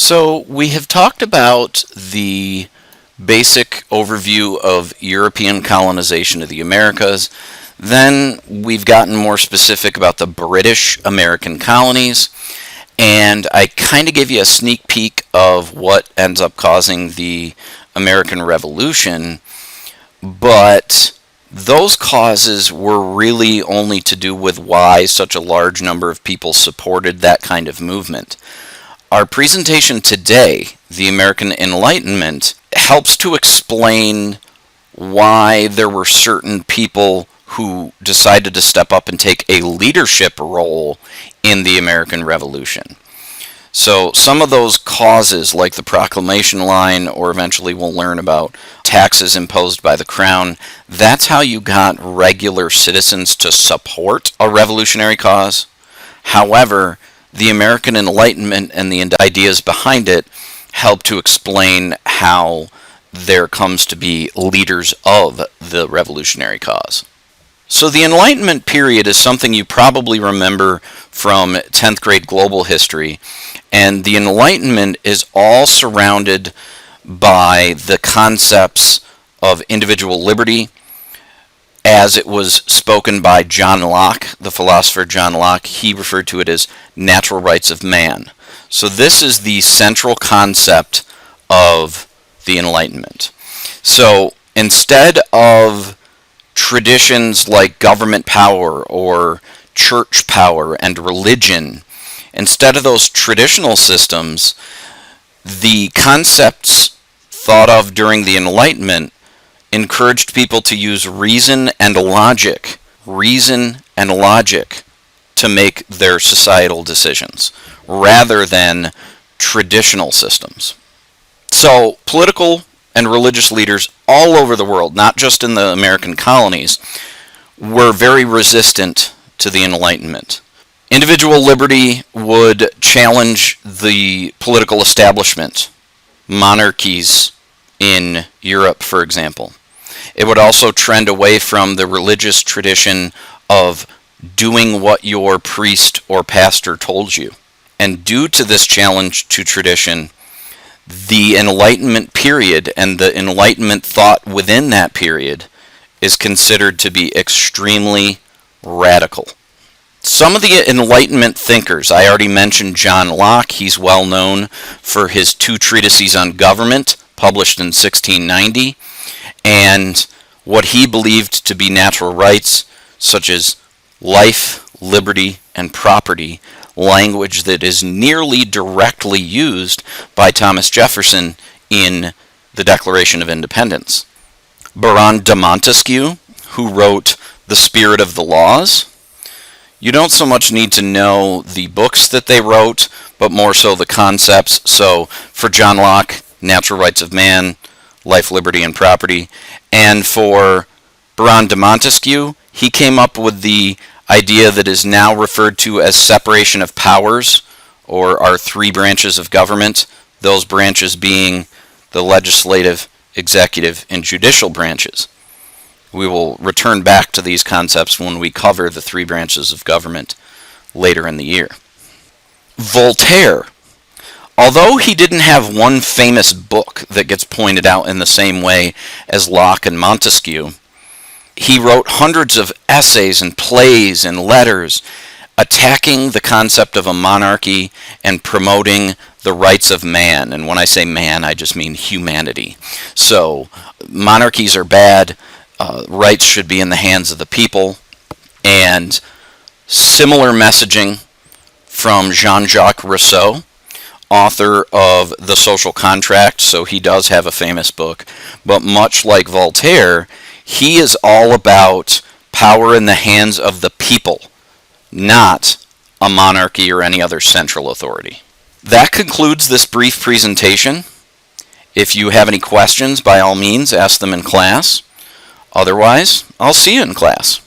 So we have talked about the basic overview of European colonization of the Americas. Then we've gotten more specific about the British American colonies, and I kind of gave you a sneak peek of what ends up causing the American Revolution, but those causes were really only to do with why such a large number of people supported that kind of movement. Our presentation today, the American Enlightenment, helps to explain why there were certain people who decided to step up and take a leadership role in the American Revolution. So some of those causes, like the Proclamation Line, or eventually we'll learn about taxes imposed by the Crown, that's how you got regular citizens to support a revolutionary cause. However, the American Enlightenment and the ideas behind it help to explain how there comes to be leaders of the revolutionary cause. So the Enlightenment period is something you probably remember from 10th grade global history, and the Enlightenment is all surrounded by the concepts of individual liberty, as it was spoken by John Locke, the philosopher John Locke. He referred to it as natural rights of man. So this is the central concept of the Enlightenment. So instead of traditions like government power or church power and religion, instead of those traditional systems, the concepts thought of during the Enlightenment encouraged people to use reason and logic to make their societal decisions, rather than traditional systems. So political and religious leaders all over the world, not just in the American colonies, were very resistant to the Enlightenment. Individual liberty would challenge the political establishment, monarchies in Europe, for example. It would also trend away from the religious tradition of doing what your priest or pastor told you. And due to this challenge to tradition, the Enlightenment period and the Enlightenment thought within that period is considered to be extremely radical. Some of the Enlightenment thinkers, I already mentioned John Locke. He's well known for his two treatises on government, published in 1690, and what he believed to be natural rights, such as life, liberty, and property, language that is nearly directly used by Thomas Jefferson in the Declaration of Independence. Baron de Montesquieu, who wrote The Spirit of the Laws, you don't so much need to know the books that they wrote, but more so the concepts. So for John Locke, natural rights of man, life, liberty, and property. And for Baron de Montesquieu, he came up with the idea that is now referred to as separation of powers, or our three branches of government, those branches being the legislative, executive, and judicial branches. We will return back to these concepts when we cover the three branches of government later in the year. Voltaire, although he didn't have one famous book that gets pointed out in the same way as Locke and Montesquieu, he wrote hundreds of essays and plays and letters attacking the concept of a monarchy and promoting the rights of man. And when I say man, I just mean humanity. So monarchies are bad. Rights should be in the hands of the people. And similar messaging from JeanJacques Rousseau, author of The Social Contract. So he does have a famous book. But much like Voltaire, he is all about power in the hands of the people, not a monarchy or any other central authority. That concludes this brief presentation. If you have any questions, by all means, ask them in class. Otherwise, I'll see you in class.